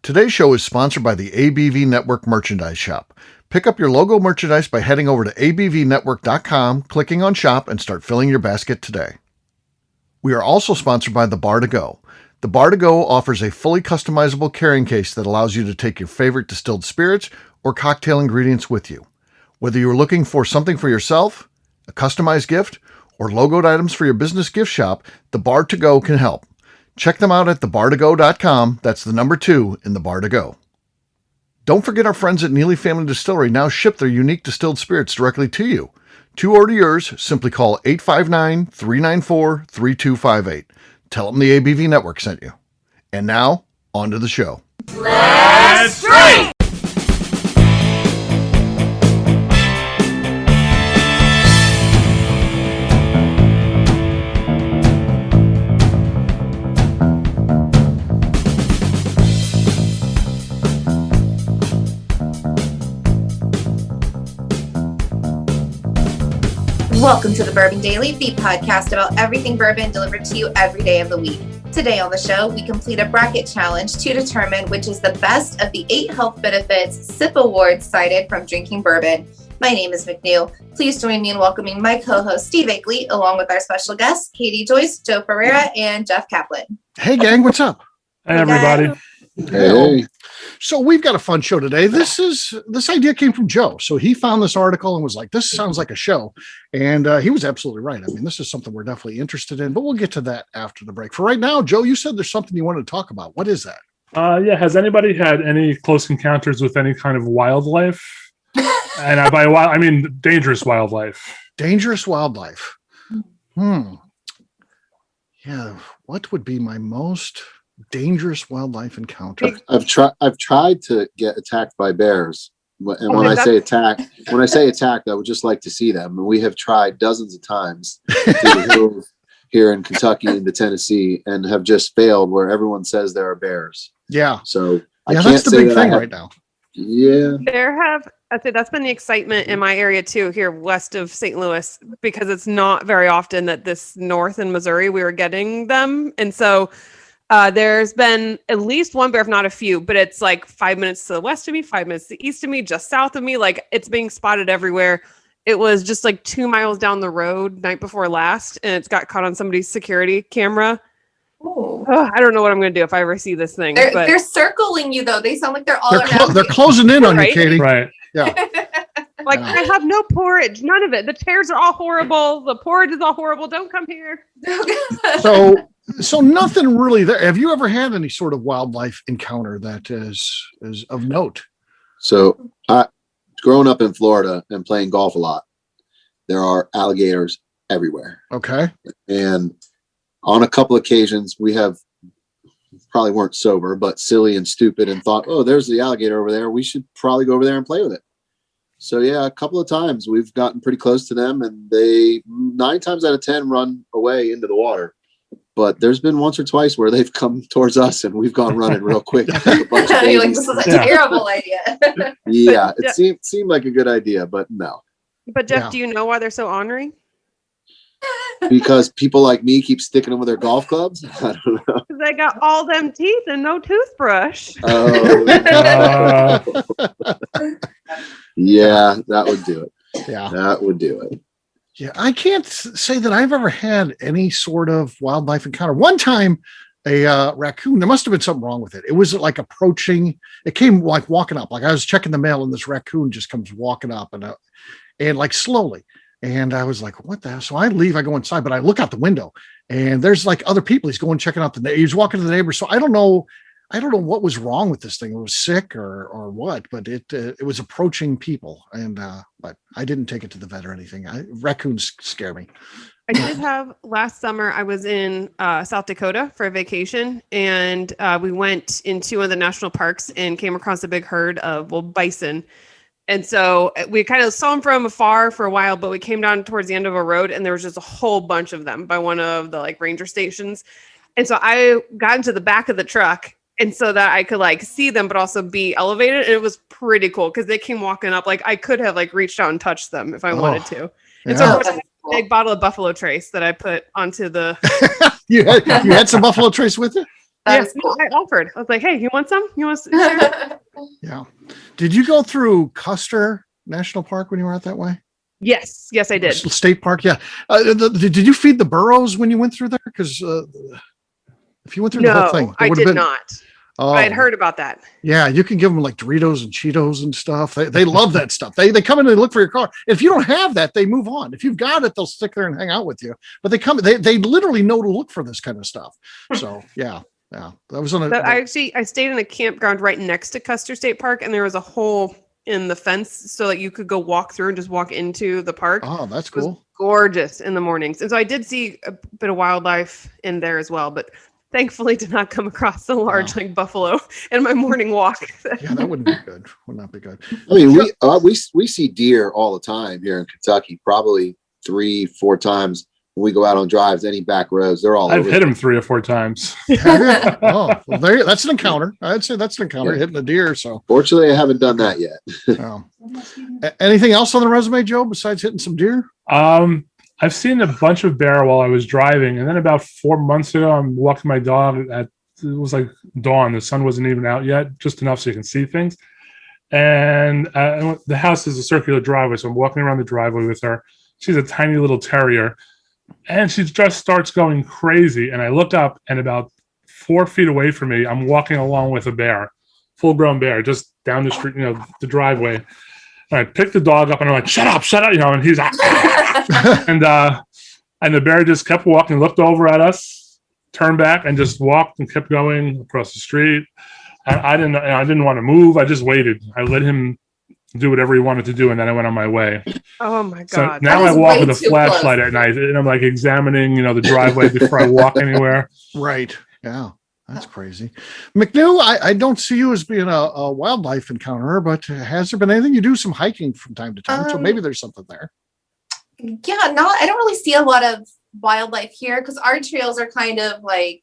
Today's show is sponsored by the ABV Network Merchandise Shop. Pick up your logo merchandise by heading over to abvnetwork.com, clicking on Shop, and start filling your basket today. We are also sponsored by the Bar to Go. The Bar to Go offers a fully customizable carrying case that allows you to take your favorite distilled spirits or cocktail ingredients with you. Whether you're looking for something for yourself, a customized gift, or logoed items for your business gift shop, the Bar to Go can help. Check them out at thebar2go.com. That's the number 2 in the Bar to Go. Don't forget our friends at Neely Family Distillery now ship their unique distilled spirits directly to you. To order yours, simply call 859-394-3258. Tell them the ABV Network sent you. And now, on to the show. Let's drink! Welcome to the Bourbon Daily, the podcast about everything bourbon delivered to you every day of the week. Today on the show, we complete a bracket challenge to determine which is the best of the 8 health benefits SIP awards cited from drinking bourbon. My name is McNew. Please join me in welcoming my co-host Steve Akeley, along with our special guests, Katie Joyce, Joe Ferreira, and Jeff Kaplan. Hey gang, what's up? Hey everybody. Hey. So we've got a fun show today. This idea came from Joe. So he found this article and was like, this sounds like a show. And he was absolutely right. I mean, this is something we're definitely interested in, but we'll get to that after the break. For right now, Joe, you said there's something you wanted to talk about. What is that? Yeah. Has anybody had any close encounters with any kind of wildlife? And by wild, I mean dangerous wildlife. Dangerous wildlife. Yeah. What would be my most dangerous wildlife encounter? I've tried to get attacked by bears, and when I say attack, I would just like to see them. And we have tried dozens of times to move here in Kentucky into Tennessee, and have just failed where everyone says there are bears. Yeah. So that's the big thing right now. Yeah. I'd say that's been the excitement in my area too, here west of St. Louis, because it's not very often that this north in Missouri we were getting them, and so. There's been at least one bear, if not a few, but it's like 5 minutes to the west of me, 5 minutes to the east of me, just south of me. Like it's being spotted everywhere. It was just like 2 miles down the road night before last, and it's got caught on somebody's security camera. Oh, I don't know what I'm going to do if I ever see this thing. They're circling you though. They sound like they're all around they're closing in on you, Katie. Right. Yeah. Like I have no porridge, none of it. The chairs are all horrible. The porridge is all horrible. Don't come here. So nothing really there. Have you ever had any sort of wildlife encounter that is of note? So growing up in Florida and playing golf a lot, there are alligators everywhere. Okay. And on a couple occasions, we have probably weren't sober, but silly and stupid, and thought, oh, there's the alligator over there. We should probably go over there and play with it. So yeah, a couple of times we've gotten pretty close to them, and they 9 times out of 10 run away into the water. But there's been once or twice where they've come towards us and we've gone running real quick. You're like, this is a terrible idea. Yeah, it seemed like a good idea, but no. But Jeff, do you know why they're so ornery? Because people like me keep sticking them with their golf clubs? I don't know. They got all them teeth and no toothbrush. Oh, yeah, that would do it. Yeah, that would do it. Yeah, I can't say that I've ever had any sort of wildlife encounter. One time, a raccoon, there must have been something wrong with it. It was like approaching, it came like walking up. Like I was checking the mail and this raccoon just comes walking up and like slowly. And I was like, what the hell? So I leave, I go inside, but I look out the window and there's like other people. He's going checking out he's walking to the neighbors. So I don't know what was wrong with this thing. It was sick or what, but it was approaching people, and but I didn't take it to the vet or anything. Raccoons scare me. I did have last summer. I was in South Dakota for a vacation, and we went into one of the national parks and came across a big herd of bison. And so we kind of saw them from afar for a while, but we came down towards the end of a road, and there was just a whole bunch of them by one of the like ranger stations. And so I got into the back of the truck. And so that I could like see them, but also be elevated. And it was pretty cool because they came walking up. Like I could have like reached out and touched them if I wanted to. And so I had a big bottle of Buffalo Trace that I put onto the. You had some Buffalo Trace with you? That is cool. I offered. I was like, "Hey, you want some? You want?" Some? Yeah. Did you go through Custer National Park when you were out that way? Yes, I did. State Park, yeah. Did you feed the burros when you went through there? Because if you went through the whole thing, I did not. Oh, I had heard about that. Yeah, you can give them like Doritos and Cheetos and stuff. They love that stuff. They come in and look for your car. If you don't have that, they move on. If you've got it, they'll stick there and hang out with you. But they literally know to look for this kind of stuff. So yeah. That was on I stayed in a campground right next to Custer State Park, and there was a hole in the fence so that you could go walk through and just walk into the park. Oh, that's cool. It was gorgeous in the mornings. And so I did see a bit of wildlife in there as well, but thankfully did not come across a large like buffalo in my morning walk. Yeah, that wouldn't be good. Would not be good. I mean, we see deer all the time here in Kentucky, probably 3-4 times when we go out on drives, any back roads, they're all I've over hit them 3 or 4 times. Oh, well, that's an encounter. I'd say that's an encounter, hitting a deer. So fortunately, I haven't done that yet. Anything else on the resume, Joe, besides hitting some deer? I've seen a bunch of bear while I was driving, and then about 4 months ago, I'm walking my dog it was like dawn. The sun wasn't even out yet, just enough so you can see things. And the house is a circular driveway, so I'm walking around the driveway with her. She's a tiny little terrier, and she just starts going crazy. And I look up, and about 4 feet away from me, I'm walking along with a bear, full-grown bear, just down the street, the driveway. And I picked the dog up, and I'm like, shut up, and he's and the bear just kept walking, looked over at us, turned back, and just walked and kept going across the street. I didn't want to move. I just waited. I let him do whatever he wanted to do, and then I went on my way. Oh my God. So now I walk with a flashlight at night, and I'm like examining, the driveway before I walk anywhere. Right. Yeah. That's crazy. McNew, I don't see you as being a wildlife encounterer, but has there been anything? You do some hiking from time to time, so maybe there's something there. Yeah, I don't really see a lot of wildlife here because our trails are kind of like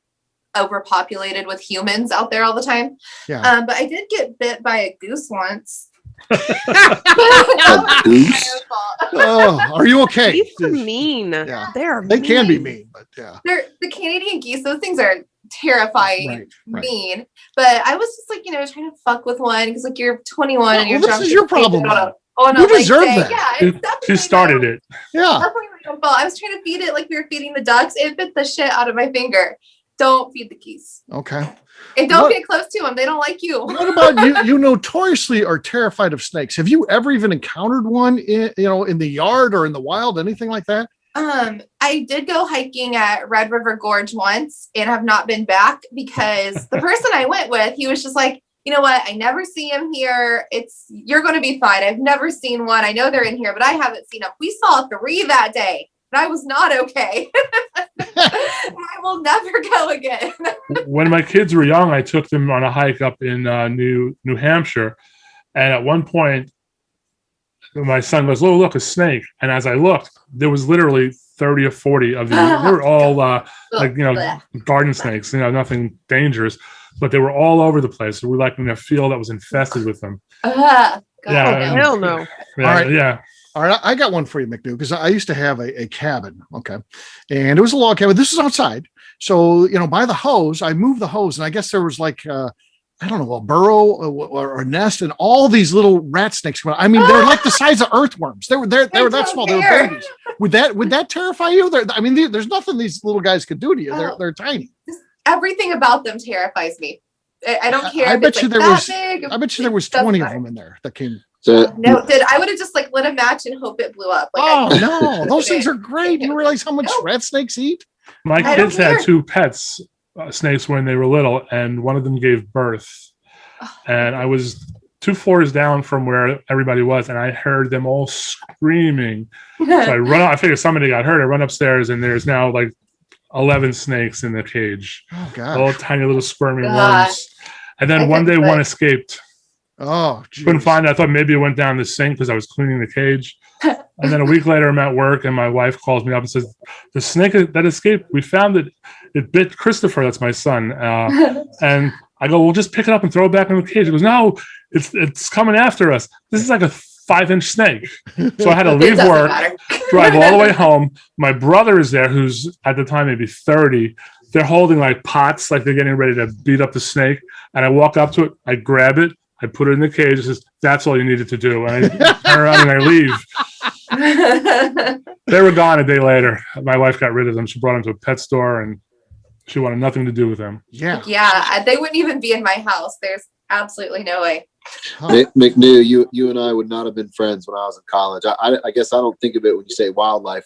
overpopulated with humans out there all the time. Yeah. But I did get bit by a goose once. A goose? Oh, are you okay? Geese are mean. Yeah. They can be mean, but yeah. They're the Canadian geese. Those things are terrifying, right. mean. But I was just like, trying to fuck with one because like you're 21 and you're this drunk. is your problem. You deserve that. Yeah, She started it. Yeah. Definitely my own fault. I was trying to feed it like we were feeding the ducks. It bit the shit out of my finger. Don't feed the geese. Okay. And don't get close to them. They don't like you. What about you? You notoriously are terrified of snakes. Have you ever even encountered one in the yard or in the wild, anything like that? I did go hiking at Red River Gorge once and have not been back because the person I went with, he was just like, you know what? I never see him here. You're going to be fine. I've never seen one. I know they're in here, but I haven't seen them. We saw 3 that day, and I was not okay. I will never go again. When my kids were young, I took them on a hike up in New Hampshire. And at one point, my son goes, "Oh, look, a snake." And as I looked, there was literally 30 or 40 of these. They were all garden snakes, nothing dangerous, but they were all over the place. So we're like in a field that was infested with them. God, hell no. Yeah, All right. Yeah. All right, I got one for you, McNew, because I used to have a cabin, okay, and it was a log cabin. This is outside, so by the hose, I moved the hose, and I guess there was like I don't know, a burrow or a nest, and all these little rat snakes. I mean, they're like the size of earthworms. They were that small. They were babies. Would that terrify you? There's nothing these little guys could do to you. They're tiny. Everything about them terrifies me. I don't care. I bet you there was. Big, I bet you there was 20 of them in there that came. No, I would have just like lit a match and hope it blew up. No, those things are great. You realize how much rat snakes eat? My kids had 2 pets, snakes, when they were little, and one of them gave birth. And I was 2 floors down from where everybody was, and I heard them all screaming. So I run out. I figured somebody got hurt. I run upstairs, and there's now like 11 snakes in the cage. Oh, God. All tiny little squirming worms. And then one day one escaped. Oh, geez. Couldn't find it. I thought maybe it went down the sink because I was cleaning the cage. And then a week later, I'm at work, and my wife calls me up and says, "The snake that escaped, we found it. It bit Christopher." That's my son. And I go, "Well, just pick it up and throw it back in the cage." He goes, "No, it's coming after us. This is like a 5-inch snake." So I had to leave work, drive all the way home. My brother is there, who's at the time maybe 30. they're holding like pots, like they're getting ready to beat up the snake. And I walk up to it, I grab it, I put it in the cage. It says, "That's all you needed to do." And I turn around and I leave. They were gone a day later. My wife got rid of them. She brought them to a pet store and she wanted nothing to do with them. Yeah. Yeah, they wouldn't even be in my house. There's absolutely no way. Huh. McNew, you and I would not have been friends when I was in college. I guess I don't think of it when you say wildlife.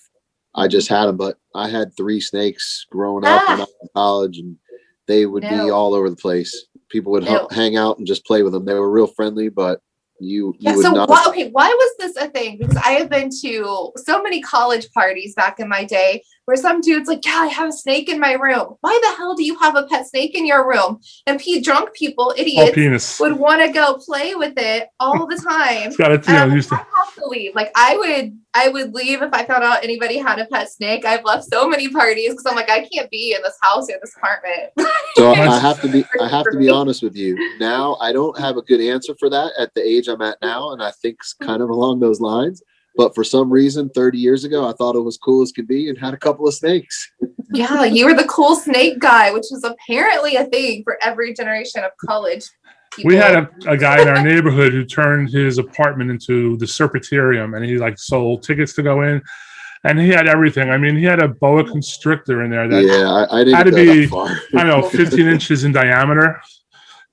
I just had them, but I had 3 snakes growing up when I was in college, and they would be all over the place. People would hang out and just play with them. They were real friendly, but you would so not. why was this a thing? Because I have been to so many college parties back in my day where some dude's like, "Yeah, I have a snake in my room." Why the hell do you have a pet snake in your room? And drunk people, idiots, would want to go play with it all the time. I have to leave. Like I would leave if I found out anybody had a pet snake. I've left so many parties because I'm like, I can't be in this house or this apartment. So I have to be honest with you. Now I don't have a good answer for that at the age I'm at now, and I think it's kind of along those lines. But for some reason, 30 years ago, I thought it was cool as could be and had a couple of snakes. Yeah, you were the cool snake guy, which is apparently a thing for every generation of college people. We had a guy in our neighborhood who turned his apartment into the Serpentarium, and he like sold tickets to go in, and he had everything. I mean, he had a boa constrictor in there that I didn't had to go be, that far. I don't know, 15 inches in diameter.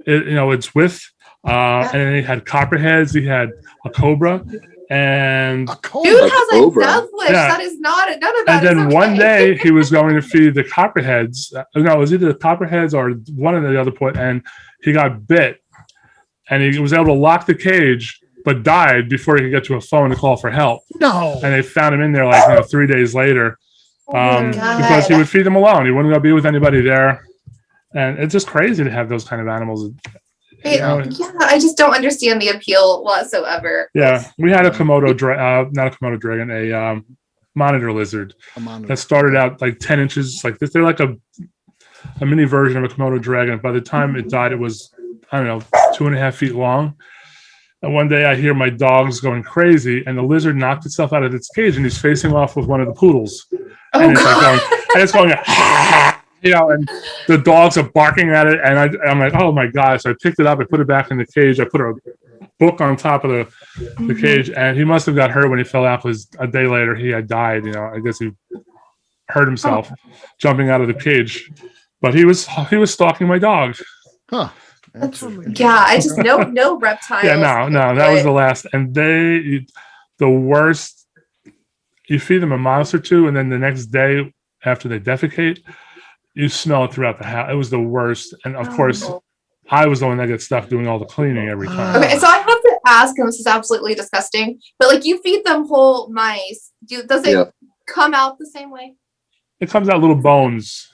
Its width. And then he had copperheads. He had a cobra. And A cobra. Dude has a Cobra. death wish. Yeah. That is not none of that. And then is okay. one day he was going to feed the copperheads. No, it was either the copperheads or one of the other point, and he got bit. And he was able to lock the cage, but died before he could get to a phone to call for help. No. And they found him in there like 3 days later, God. because he would feed them alone. He wouldn't go be with anybody there. And it's just crazy to have those kind of animals. Yeah, I just don't understand the appeal whatsoever. Yeah, we had a Komodo not a Komodo dragon, a monitor lizard that started out like 10 inches like this. They're like a mini version of a Komodo dragon. By the time it died, it was, I don't know, 2.5 feet long. And one day I hear my dogs going crazy, and the lizard knocked itself out of its cage, and he's facing off with one of the poodles. And it's going, and the dogs are barking at it, and I'm like, oh my gosh! So I picked it up, I put it back in the cage, I put a book on top of the cage, and he must have got hurt when he fell out, because a day later he had died. I guess he hurt himself jumping out of the cage, but he was stalking my dog. Huh. I just no reptiles. Yeah, no, that was the last, and the worst. You feed them a mouse or two, and then the next day after they defecate, you smell it throughout the house. It was the worst. And of course, I was the one that gets stuck doing all the cleaning every time. Okay, so I have to ask, and this is absolutely disgusting, but like you feed them whole mice. Does it come out the same way? It comes out little bones.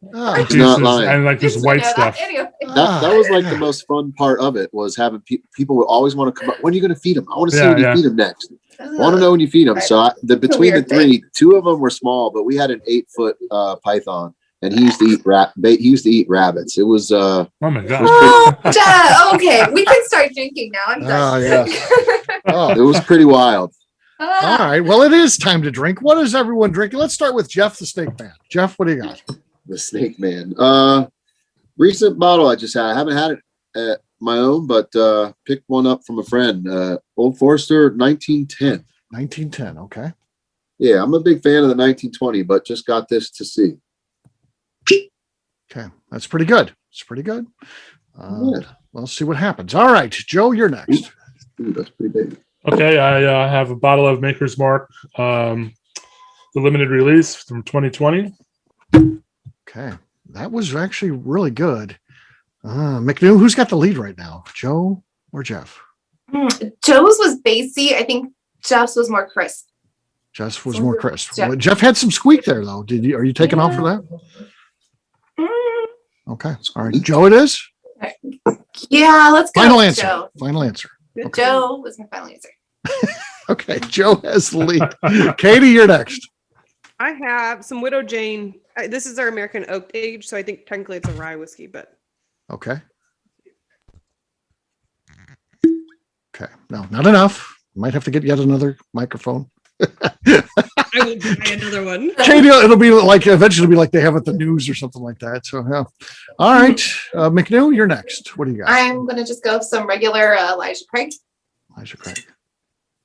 It's not lying. And like this white stuff. Anyway. That was like the most fun part of it, was having people would always want to come up. When are you going to feed them? I want to see when you feed them next. I want to know when you feed them. So between the three, 2 of them were small, but we had an 8-foot python, and he used to eat rabbits. It was oh my god. Okay, we can start drinking now. I'm done. It was pretty wild. All right. Well, it is time to drink. What is everyone drinking? Let's start with Jeff the Snake Man. Jeff, what do you got? The Snake Man. Recent bottle I just had. I haven't had it at my own, but picked one up from a friend. Old Forester 1910. 1910. Okay. Yeah, I'm a big fan of the 1920, but just got this to see. Okay. That's pretty good. It's pretty good. We'll see what happens. All right. Joe, you're next. Ooh, that's pretty big. Okay, I have a bottle of Maker's Mark, the limited release from 2020. Okay. That was actually really good. McNew, who's got the lead right now? Joe or Jeff? Joe's was bassy. I think Jeff's was more crisp. Jeff's was more crisp. Jeff had some squeak there, though. Are you taking off for that? Okay. All right. Joe, it is? Yeah, let's go. Final answer. Joe. Final answer. Okay. Joe was my final answer. Okay. Joe has the lead. Katie, you're next. I have some Widow Jane. This is our American oak age, so I think technically it's a rye whiskey, but okay. Okay. No, not enough. Might have to get yet another microphone. I will buy another one. Katie, it'll be like eventually be like they have at the news or something like that. So yeah. All right, McNew, you're next. What do you got? I'm going to just go with some regular Elijah Craig. Elijah Craig.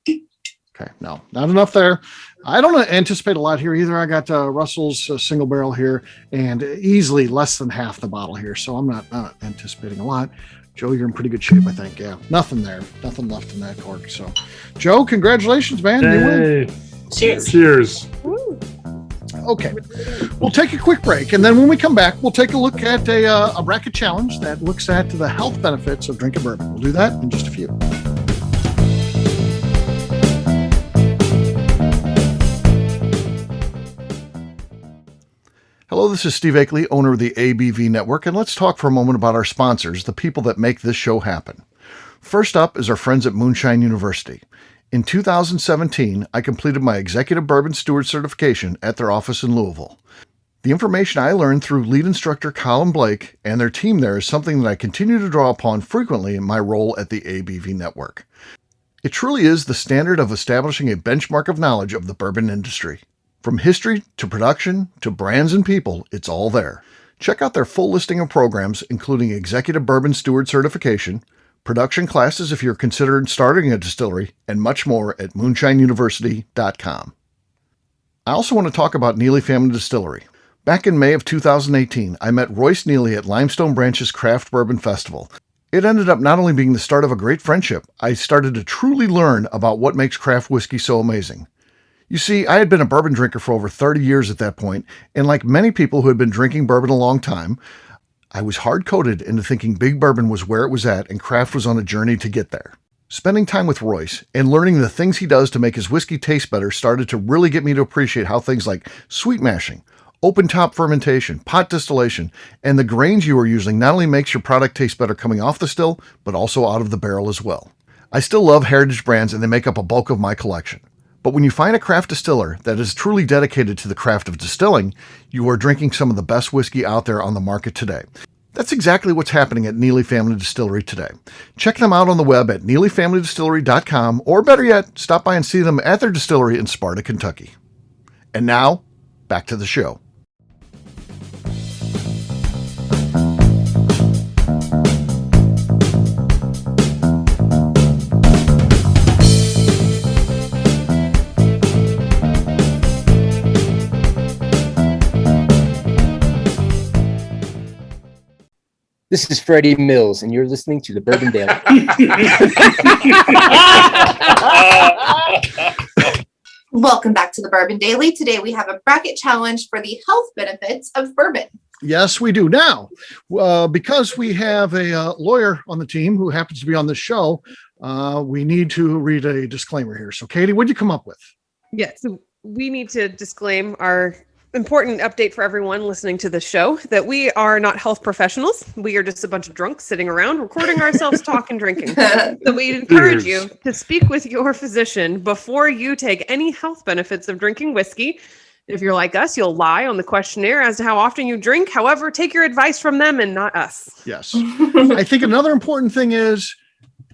Okay, no, not enough there. I don't anticipate a lot here either. I got Russell's single barrel here and easily less than half the bottle here. So I'm not anticipating a lot. Joe, you're in pretty good shape, I think. Yeah, nothing there. Nothing left in that cork. So, Joe, congratulations, man. You win. Cheers. Cheers. Okay, we'll take a quick break. And then when we come back, we'll take a look at a bracket challenge that looks at the health benefits of drinking bourbon. We'll do that in just a few. Hello, this is Steve Akeley, owner of the ABV Network, and let's talk for a moment about our sponsors, the people that make this show happen. First up is our friends at Moonshine University. In 2017, I completed my Executive Bourbon Steward certification at their office in Louisville. The information I learned through lead instructor Colin Blake and their team there is something that I continue to draw upon frequently in my role at the ABV Network. It truly is the standard of establishing a benchmark of knowledge of the bourbon industry. From history to production to brands and people, it's all there. Check out their full listing of programs, including Executive Bourbon Steward Certification, production classes if you're considering starting a distillery, and much more at moonshineuniversity.com. I also want to talk about Neely Family Distillery. Back in May of 2018, I met Royce Neely at Limestone Branch's Craft Bourbon Festival. It ended up not only being the start of a great friendship, I started to truly learn about what makes craft whiskey so amazing. You see, I had been a bourbon drinker for over 30 years at that point, and like many people who had been drinking bourbon a long time, I was hard-coded into thinking big bourbon was where it was at and craft was on a journey to get there. Spending time with Royce and learning the things he does to make his whiskey taste better started to really get me to appreciate how things like sweet mashing, open top fermentation, pot distillation, and the grains you are using not only makes your product taste better coming off the still, but also out of the barrel as well. I still love heritage brands and they make up a bulk of my collection. But when you find a craft distiller that is truly dedicated to the craft of distilling, you are drinking some of the best whiskey out there on the market today. That's exactly what's happening at Neely Family Distillery today. Check them out on the web at neelyfamilydistillery.com, or better yet, stop by and see them at their distillery in Sparta, Kentucky. And now, back to the show. This is Freddie Mills, and you're listening to the Bourbon Daily. Welcome back to the Bourbon Daily. Today we have a bracket challenge for the health benefits of bourbon. Yes, we do. Now, because we have a lawyer on the team who happens to be on this show, we need to read a disclaimer here. So, Katie, what'd you come up with? Yeah, so we need to disclaim our important update for everyone listening to the show that we are not health professionals. We are just a bunch of drunks sitting around recording ourselves talk and drinking. So we encourage you to speak with your physician before you take any health benefits of drinking whiskey. If you're like us, you'll lie on the questionnaire as to how often you drink. However, take your advice from them and not us. Yes. I think another important thing is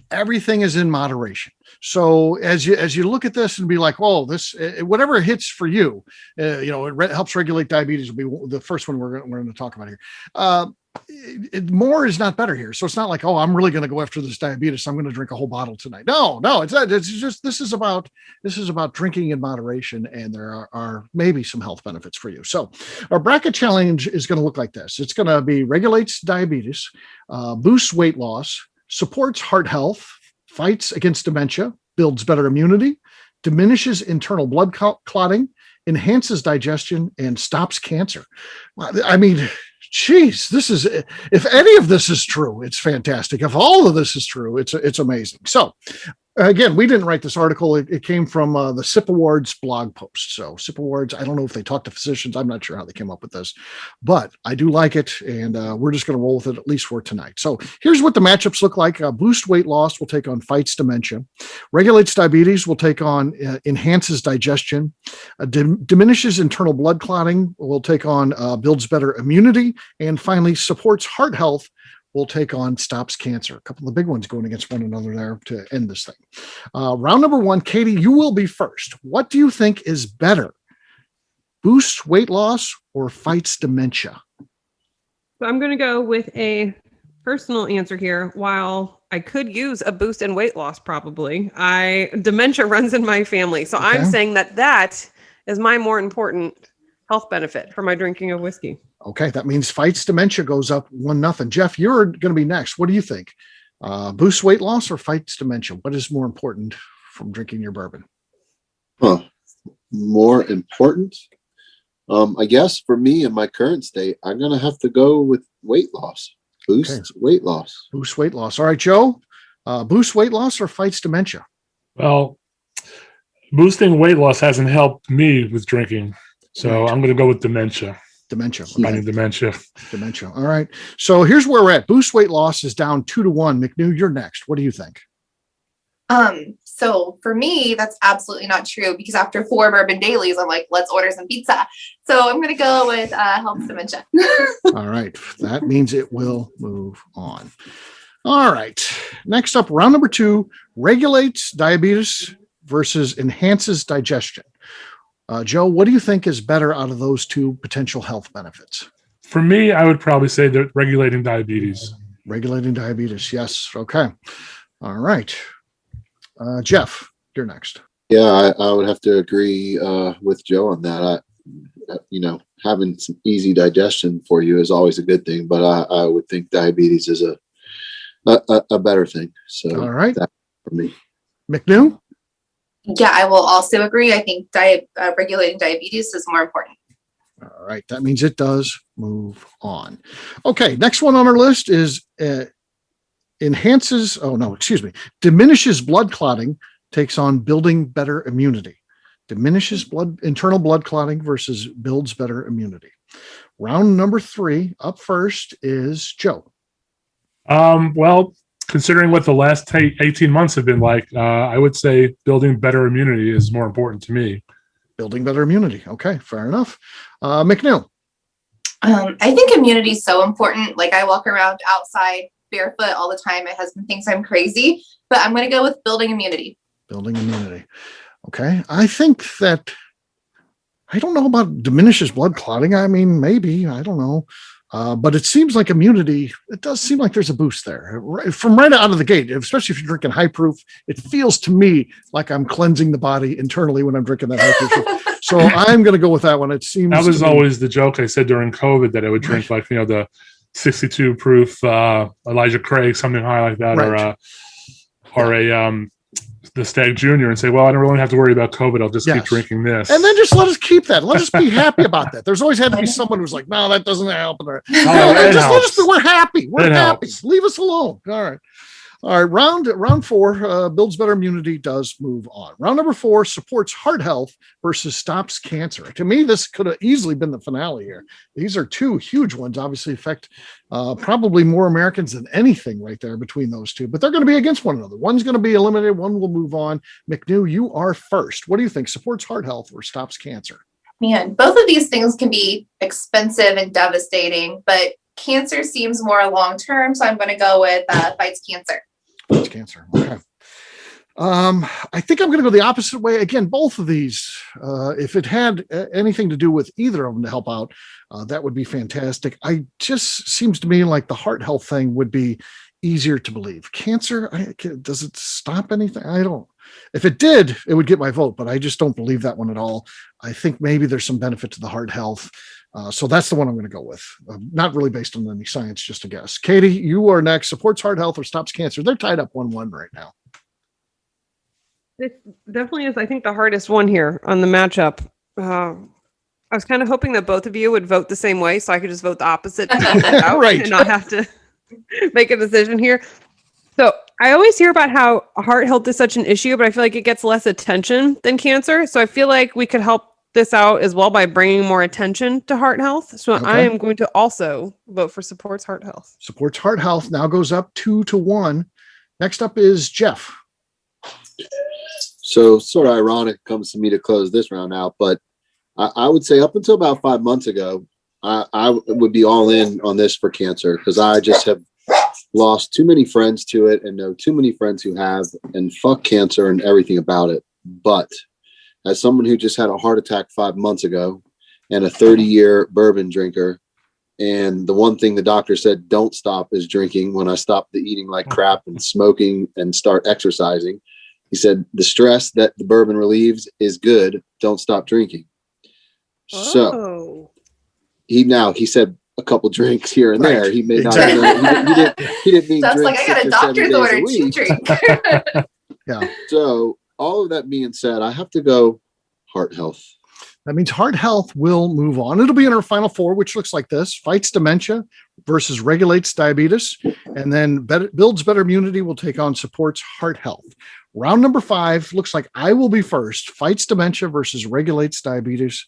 everything is in moderation. So as you look at this and be like, oh, this, whatever hits for you, it helps regulate diabetes will be the first one we're going to talk about here. More is not better here. So it's not like, oh, I'm really going to go after this diabetes. I'm going to drink a whole bottle tonight. No, it's not. It's just, this is about drinking in moderation. And there are maybe some health benefits for you. So our bracket challenge is going to look like this. It's going to be regulates diabetes, boosts weight loss, supports heart health, fights against dementia, builds better immunity, diminishes internal blood clotting, enhances digestion, and stops cancer. I mean, geez, this is, if any of this is true, it's fantastic. If all of this is true, it's amazing. So again, we didn't write this article. It came from the SIP Awards blog post. So SIP Awards, I don't know if they talked to physicians. I'm not sure how they came up with this, but I do like it. And we're just going to roll with it at least for tonight. So here's what the matchups look like. Boost weight loss will take on fights dementia. Regulates diabetes will take on enhances digestion. Diminishes internal blood clotting will take on builds better immunity. And finally, supports heart health will take on stops cancer. A couple of big ones going against one another there to end this thing. Round number one, Katie, you will be first. What do you think is better, boosts weight loss or fights dementia? So I'm going to go with a personal answer here. While I could use a boost in weight loss, probably, dementia runs in my family. So I'm saying that is my more important health benefit for my drinking of whiskey. Okay, that means fights dementia goes up 1-0. Jeff, you're going to be next. What do you think? Boost weight loss or fights dementia? What is more important from drinking your bourbon? More important? I guess for me in my current state, I'm going to have to go with weight loss. Boost weight loss. Boost weight loss. All right, Joe, boost weight loss or fights dementia? Well, boosting weight loss hasn't helped me with drinking. So I'm going to go with dementia. Dementia. Fighting dementia. Dementia. All right. So here's where we're at. Boost weight loss is down 2-1. McNew, you're next. What do you think? So for me, that's absolutely not true because after 4 bourbon dailies, I'm like, let's order some pizza. So I'm going to go with helps dementia. All right. That means it will move on. All right. Next up, round number 2, regulates diabetes versus enhances digestion. Joe, what do you think is better out of those two potential health benefits? For me, I would probably say that regulating diabetes. Regulating diabetes. Yes. Okay. All right. Jeff, you're next. Yeah, I would have to agree with Joe on that. Having some easy digestion for you is always a good thing, but I would think diabetes is a better thing. So all right, that's for me. McNew? Yeah, I will also agree. I think regulating diabetes is more important. All right, that means it does move on. Okay, next one on our list is diminishes blood clotting, takes on building better immunity. Diminishes internal blood clotting versus builds better immunity. Round number 3, up first is Joe. Well, considering what the last 18 months have been like, I would say building better immunity is more important to me. Building better immunity. Okay, fair enough. McNew. I think immunity is so important. Like I walk around outside barefoot all the time. My husband thinks I'm crazy, but I'm going to go with building immunity. Building immunity. Okay. I think that, I don't know about diminishes blood clotting. I mean, maybe, I don't know. But it seems like immunity, it does seem like there's a boost there. From right out of the gate, especially if you're drinking high proof, it feels to me like I'm cleansing the body internally when I'm drinking that high proof. So I'm going to go with that one. It seems that was always the joke I said during COVID that I would drink like, the 62 proof Elijah Craig, something high like that, or the Stag Junior, and say, well, I don't really have to worry about COVID. I'll just keep drinking this. And then just let us keep that. Let us be happy about that. There's always had to be someone who's like, no, that doesn't help. We're happy. We're happy. Leave us alone. All right. All right. Round 4, builds better immunity, does move on. Round number 4, supports heart health versus stops cancer. To me, this could have easily been the finale here. These are 2 huge ones, obviously affect probably more Americans than anything right there between those 2, but they're going to be against one another. One's going to be eliminated. One will move on. McNew, you are first. What do you think? Supports heart health or stops cancer? Man, both of these things can be expensive and devastating, but cancer seems more long-term. So I'm going to go with fights cancer. Fights cancer. Okay. I think I'm going to go the opposite way. Again, both of these, if it had anything to do with either of them to help out, that would be fantastic. Just seems to me like the heart health thing would be easier to believe. Cancer, does it stop anything? I don't. If it did, it would get my vote, but I just don't believe that one at all. I think maybe there's some benefit to the heart health. So that's the one I'm going to go with. Not really based on any science, just a guess. Katie, you are next. Supports heart health or stops cancer. They're tied up 1-1 right now. It definitely is, I think, the hardest one here on the matchup. I was kind of hoping that both of you would vote the same way so I could just vote the opposite right. and not have to make a decision here. So I always hear about how heart health is such an issue, but I feel like it gets less attention than cancer. So I feel like we could help this out as well by bringing more attention to heart health. So I am going to also vote for supports heart health. Supports heart health now goes up 2-1. Next up is Jeff. So sort of ironic comes to me to close this round out, but I would say up until about 5 months ago, I would be all in on this for cancer because I just have lost too many friends to it and know too many friends who have, and fuck cancer and everything about it. But as someone who just had a heart attack 5 months ago and a 30-year bourbon drinker. And the one thing the doctor said, don't stop, is drinking. When I stopped the eating like crap and smoking and start exercising, he said, the stress that the bourbon relieves is good. Don't stop drinking. So he said a couple drinks here and there. He may not, he didn't mean Sounds like I got a doctor's order to drink. Yeah. So all of that being said, I have to go heart health. That means heart health will move on. It'll be in our final four, which looks like this: fights dementia versus regulates diabetes. And then builds better immunity will take on supports heart health. Round number 5 looks like I will be first: fights dementia versus regulates diabetes.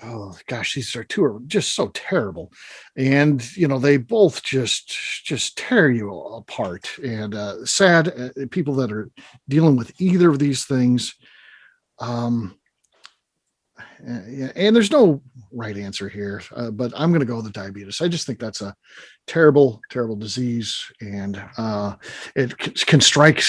Oh gosh, these two are just so terrible. And, they both just tear you apart. And sad people that are dealing with either of these things. And there's no right answer here, but I'm going to go with the diabetes. I just think that's a terrible, terrible disease, and it can strike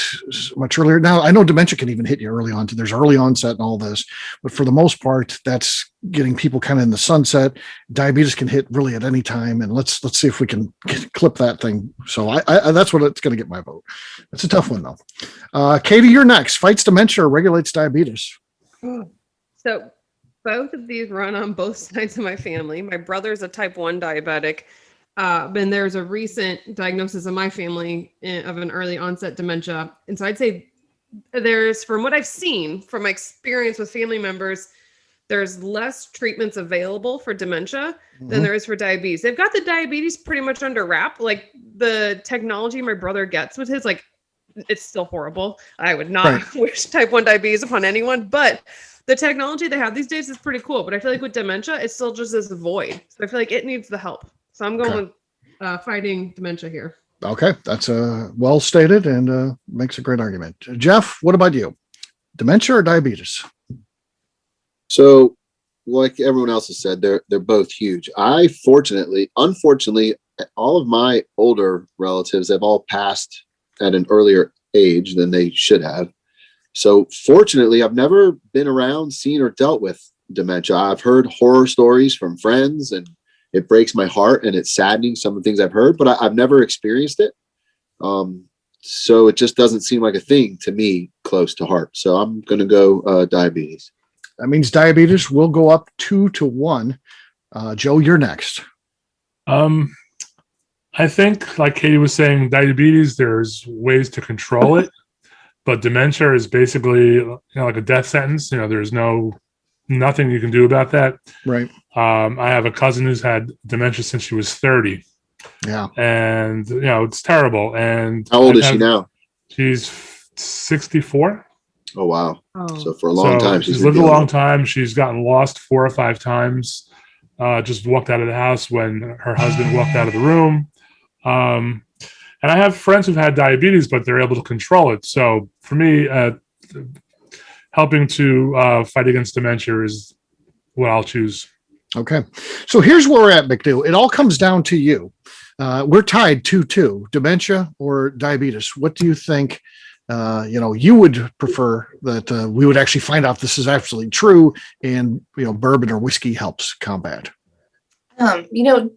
much earlier. Now, I know dementia can even hit you early on. There's early onset and all this, but for the most part, that's getting people kind of in the sunset. Diabetes can hit really at any time, and let's see if we can clip that thing. So I that's what it's going to get my vote. It's a tough one though. Katie, you're next. Fights dementia or regulates diabetes? So both of these run on both sides of my family. My brother's a type 1 diabetic. And there's a recent diagnosis in my family of an early onset dementia. And so I'd say there's, from what I've seen, from my experience with family members, there's less treatments available for dementia than there is for diabetes. They've got the diabetes pretty much under wrap. Like the technology my brother gets with his, like, it's still horrible. I would not wish type 1 diabetes upon anyone, but the technology they have these days is pretty cool. But I feel like with dementia, it's still just this void. So I feel like it needs the help. So I'm going with fighting dementia here. Okay, that's well stated and makes a great argument. Jeff, what about you? Dementia or diabetes? So, like everyone else has said, they're both huge. Unfortunately, all of my older relatives have all passed at an earlier age than they should have. So fortunately, I've never been around, seen, or dealt with dementia. I've heard horror stories from friends, and it breaks my heart, and it's saddening, some of the things I've heard, but I've never experienced it. So it just doesn't seem like a thing to me close to heart. So I'm going to go diabetes. That means diabetes will go up 2-1. Joe, you're next. I think, like Katie was saying, diabetes, there's ways to control it. But dementia is basically like a death sentence. There's nothing you can do about that. Right. I have a cousin who's had dementia since she was 30. Yeah. And, it's terrible. And how old is she now? She's 64. Oh, wow. Oh. So for a long time. She's lived a long time. She's gotten lost 4 or 5 times. Just walked out of the house when her husband walked out of the room. And I have friends who've had diabetes, but they're able to control it. So for me, helping to fight against dementia is what I'll choose. Okay. So here's where we're at, McNew. It all comes down to you. We're tied 2-2, dementia or diabetes. What do you think, you would prefer that we would actually find out if this is absolutely true and, bourbon or whiskey helps combat?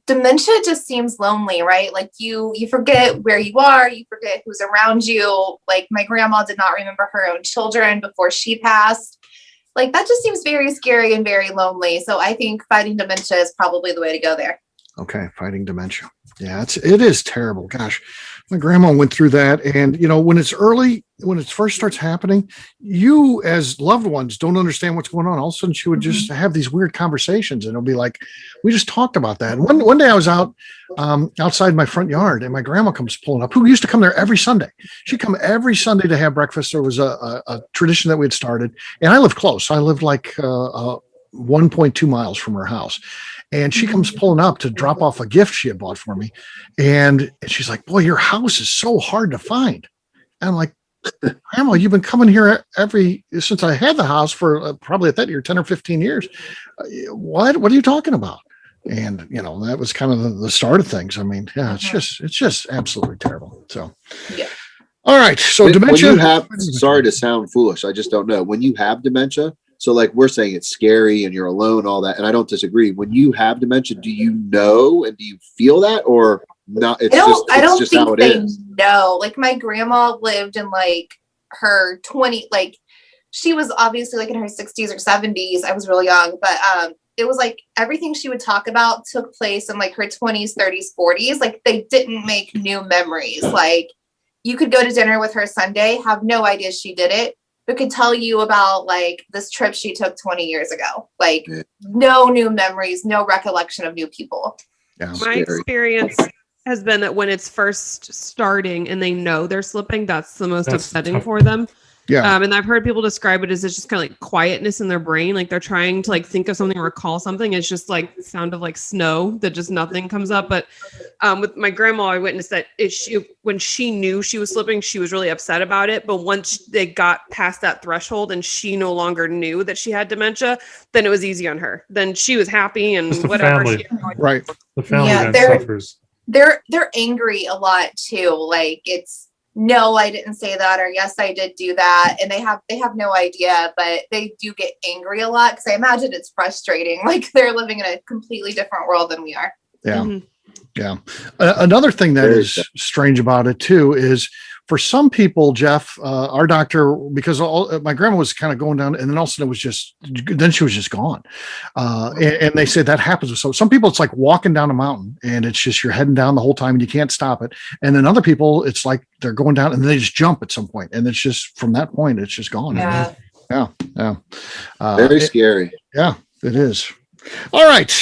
Dementia just seems lonely, right? Like you forget where you are, you forget who's around you. Like my grandma did not remember her own children before she passed. Like that just seems very scary and very lonely. So I think fighting dementia is probably the way to go there. Okay, fighting dementia. Yeah, it is terrible. Gosh, my grandma went through that. And, when it's early, when it first starts happening, you as loved ones don't understand what's going on. All of a sudden, she would just have these weird conversations, and it'll be like, we just talked about that. And one day I was out outside my front yard, and my grandma comes pulling up, who used to come there every Sunday. She'd come every Sunday to have breakfast. There was a tradition that we had started, and I lived close. I lived like 1.2 miles from her house. And she comes pulling up to drop off a gift she had bought for me. And she's like, boy, your house is so hard to find. And I'm like, Grandma, you've been coming here since I had the house for probably at that year, 10 or 15 years. What are you talking about? And, that was kind of the start of things. I mean, yeah, it's just absolutely terrible. So, yeah. All right. So dementia. Sorry to sound foolish. I just don't know. When you have dementia, So like we're saying it's scary and you're alone, all that. And I don't disagree. When you have dementia, do you know and do you feel that or not? I don't think they know. Like my grandma lived in like her 20, like she was obviously like in her 60s or 70s. I was really young, but it was like everything she would talk about took place in like her 20s, 30s, 40s. Like they didn't make new memories. Like you could go to dinner with her Sunday, have no idea she did it, but could tell you about like this trip she took 20 years ago. Like no new memories, no recollection of new people. Yeah. My experience has been that when it's first starting and they know they're slipping, that's the most upsetting for them. Yeah. And I've heard people describe it as it's just kind of like quietness in their brain. Like they're trying to like think of something or recall something. It's just like the sound of like snow that just nothing comes up. But with my grandma, I witnessed that when she knew she was slipping, she was really upset about it. But once they got past that threshold and she no longer knew that she had dementia, then it was easy on her. Then she was happy and the whatever. Family. Right. The family then suffers. They're angry a lot too. Like it's, no, I didn't say that, or yes, I did do that. And they have no idea, but they do get angry a lot because I imagine it's frustrating. Like they're living in a completely different world than we are. Yeah. Mm-hmm. Yeah. Another thing that is strange about it too is for some people, Jeff, our doctor, because my grandma was kind of going down and then all of a sudden then she was just gone. And they say that happens with some people, it's like walking down a mountain and it's just, you're heading down the whole time and you can't stop it. And then other people, it's like they're going down and then they just jump at some point. And it's just, from that point, it's just gone. Yeah. Yeah. Very scary. Yeah, it is. All right.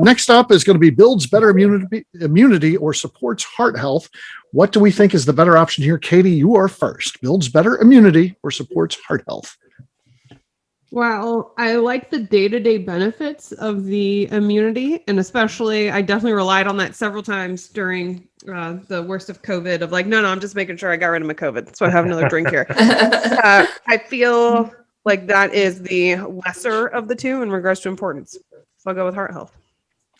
Next up is going to be builds better immunity or supports heart health. What do we think is the better option here? Katie, you are first. Builds better immunity or supports heart health? Well, I like the day-to-day benefits of the immunity. And especially, I definitely relied on that several times during the worst of COVID of like, no, I'm just making sure I got rid of my COVID. So I have another drink here. I feel like that is the lesser of the two in regards to importance. So I'll go with heart health.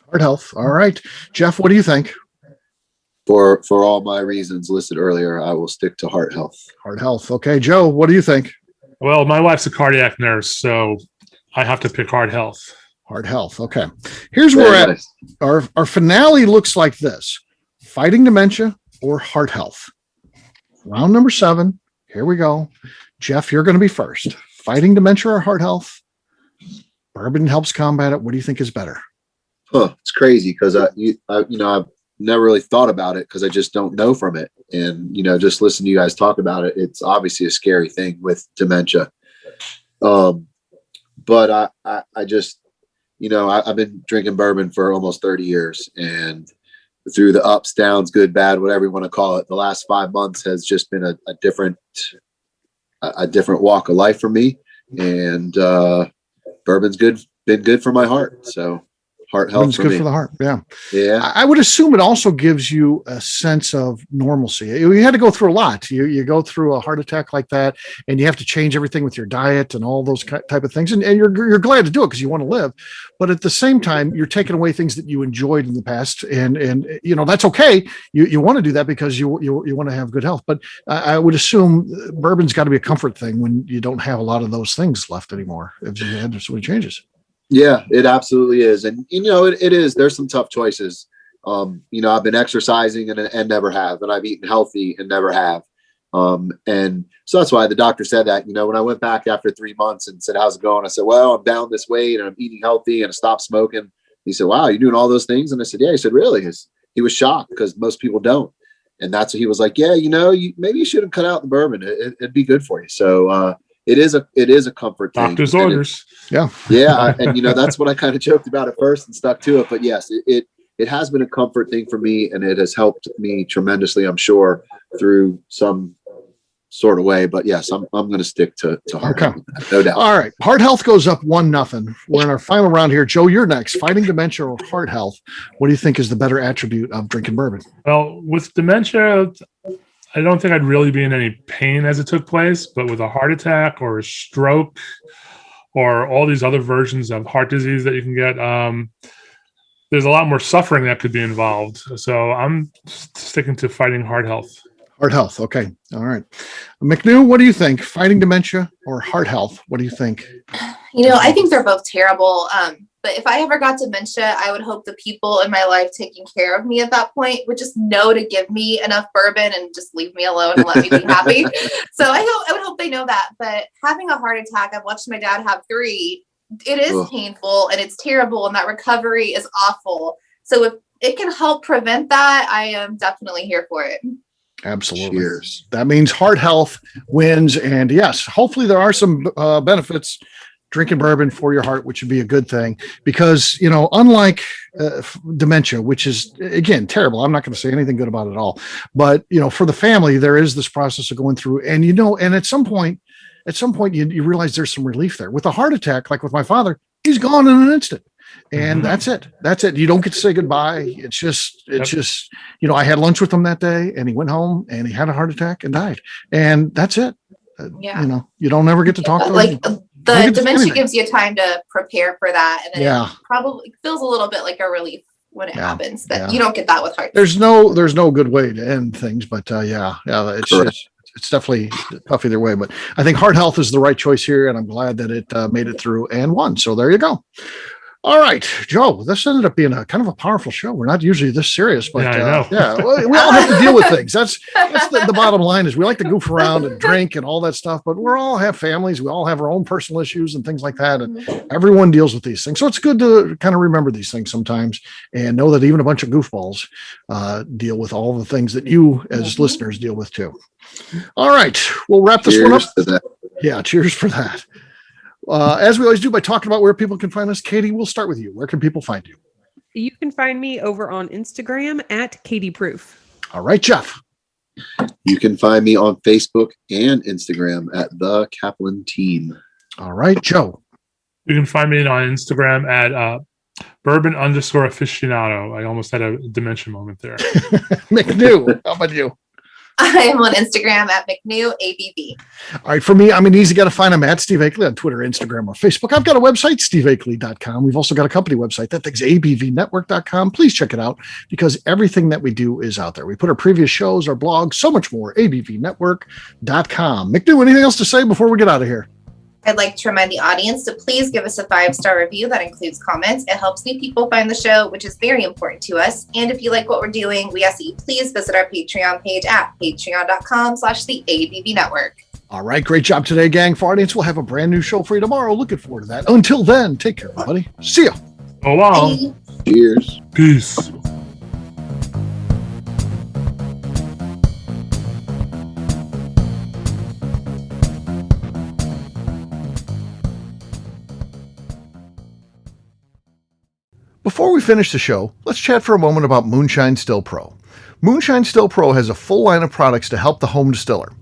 Heart health. All right. Jeff, what do you think? For all my reasons listed earlier, I will stick to heart health. Heart health. Okay. Joe, what do you think? Well, my wife's a cardiac nurse, so I have to pick heart health. Heart health. Okay. Here's where we're at. Our finale looks like this: fighting dementia or heart health. Round number 7. Here we go. Jeff, you're going to be first. Fighting dementia or heart health? Bourbon helps combat it. What do you think is better? It's crazy because I've never really thought about it because I just don't know from it. And, just listening to you guys talk about it, it's obviously a scary thing with dementia. But I just, I've been drinking bourbon for almost 30 years, and through the ups, downs, good, bad, whatever you want to call it, the last 5 months has just been a different walk of life for me. And bourbon's been good for my heart. So heart health is good me. For the heart. Yeah. Yeah. I would assume it also gives you a sense of normalcy. You had to go through a lot. You go through a heart attack like that, and you have to change everything with your diet and all those type of things. And you're glad to do it because you want to live. But at the same time, you're taking away things that you enjoyed in the past. And that's okay. You want to do that because you want to have good health. But I would assume bourbon's got to be a comfort thing when you don't have a lot of those things left anymore. If you had so many changes. Yeah, it absolutely is. And, it is, there's some tough choices. I've been exercising and never have, and I've eaten healthy and never have. And so that's why the doctor said that, when I went back after 3 months and said, how's it going? I said, well, I'm down this weight and I'm eating healthy and I stopped smoking. He said, wow, you're doing all those things? And I said, yeah. He said, really? He was shocked because most people don't. And that's what he was like, yeah, maybe you shouldn't cut out the bourbon. It'd be good for you. So, it is a comfort thing. Doctor's orders. Yeah. And that's what I kind of joked about at first and stuck to it. But yes, it has been a comfort thing for me, and it has helped me tremendously, I'm sure, through some sort of way. But yes, I'm going to stick to heart health, no doubt. All right. Heart health goes up 1-0. We're in our final round here. Joe, you're next. Fighting dementia or heart health? What do you think is the better attribute of drinking bourbon? Well, with dementia, I don't think I'd really be in any pain as it took place, but with a heart attack or a stroke or all these other versions of heart disease that you can get, there's a lot more suffering that could be involved. So I'm sticking to fighting heart health. Heart health. Okay. All right. McNew, what do you think? Fighting dementia or heart health? What do you think? I think they're both terrible. But if I ever got dementia, I would hope the people in my life taking care of me at that point would just know to give me enough bourbon and just leave me alone and let me be happy. So I would hope they know that. But having a heart attack, I've watched my dad have 3. It is painful and it's terrible, and that recovery is awful. So if it can help prevent that, I am definitely here for it. Absolutely. Cheers. That means heart health wins. And yes, hopefully there are some benefits drinking bourbon for your heart, which would be a good thing because, unlike dementia, which is, again, terrible. I'm not going to say anything good about it at all. But, for the family, there is this process of going through and, and at some point you realize there's some relief there. With a heart attack, like with my father, he's gone in an instant. And that's it. You don't get to say goodbye. It's just, I had lunch with him that day and he went home and he had a heart attack and died. And that's it. You don't ever get to talk to him. The dementia gives you time to prepare for that. And then it probably feels a little bit like a relief when it happens that you don't get that with heart. There's no good way to end things, but it's definitely tough either way, but I think heart health is the right choice here. And I'm glad that it made it through and won. So there you go. All right, Joe, this ended up being a kind of a powerful show. We're not usually this serious, but we all have to deal with things. That's the bottom line is we like to goof around and drink and all that stuff, but we all have families. We all have our own personal issues and things like that. And everyone deals with these things. So it's good to kind of remember these things sometimes and know that even a bunch of goofballs deal with all the things that you as listeners deal with too. All right, we'll wrap this one up. Yeah, cheers for that. As we always do by talking about where people can find us. Katie, we'll start with you. Where can people find you? You can find me over on Instagram at Katie Proof. All right, Jeff. You can find me on Facebook and Instagram at The Kaplan Team. All right, Joe. You can find me on Instagram at bourbon_aficionado. I almost had a dementia moment there. McNew, how about you? I am on Instagram at McNew ABV. All right, for me, I'm an easy guy to find. I'm at Steve Akeley on Twitter, Instagram, or Facebook. I've got a website, steveakeley.com. We've also got a company website. That thing's abvnetwork.com. Please check it out because everything that we do is out there. We put our previous shows, our blog, so much more, abvnetwork.com. McNew, anything else to say before we get out of here? I'd like to remind the audience to please give us a 5-star review that includes comments. It helps new people find the show, which is very important to us. And if you like what we're doing, we ask that you please visit our Patreon page at patreon.com/the ABV Network. All right. Great job today, gang. For our audience, we'll have a brand new show for you tomorrow. Looking forward to that. Until then, take care, everybody. See ya. So long. Bye. Cheers. Peace. Before we finish the show, let's chat for a moment about Moonshine Still Pro. Moonshine Still Pro has a full line of products to help the home distiller.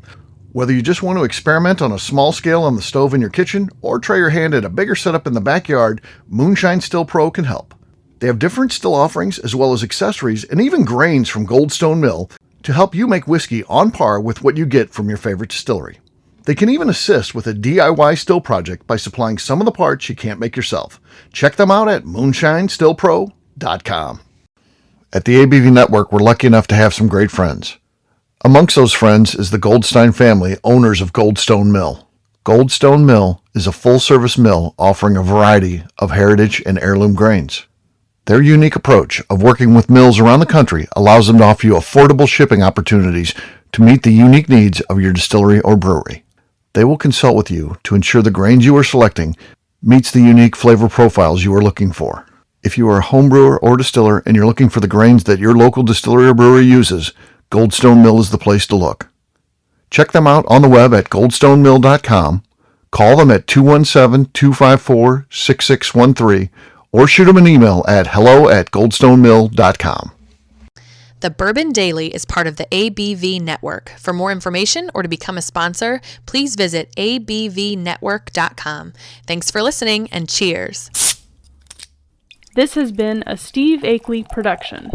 Whether you just want to experiment on a small scale on the stove in your kitchen or try your hand at a bigger setup in the backyard, Moonshine Still Pro can help. They have different still offerings as well as accessories and even grains from Goldstone Mill to help you make whiskey on par with what you get from your favorite distillery. They can even assist with a DIY still project by supplying some of the parts you can't make yourself. Check them out at moonshinestillpro.com. At the ABV Network, we're lucky enough to have some great friends. Amongst those friends is the Goldstein family, owners of Goldstone Mill. Goldstone Mill is a full-service mill offering a variety of heritage and heirloom grains. Their unique approach of working with mills around the country allows them to offer you affordable shipping opportunities to meet the unique needs of your distillery or brewery. They will consult with you to ensure the grains you are selecting meets the unique flavor profiles you are looking for. If you are a home brewer or distiller and you're looking for the grains that your local distillery or brewery uses, Goldstone Mill is the place to look. Check them out on the web at goldstonemill.com, call them at 217-254-6613, or shoot them an email at hello@goldstonemill.com. The Bourbon Daily is part of the ABV Network. For more information or to become a sponsor, please visit abvnetwork.com. Thanks for listening and cheers. This has been a Steve Akeley production.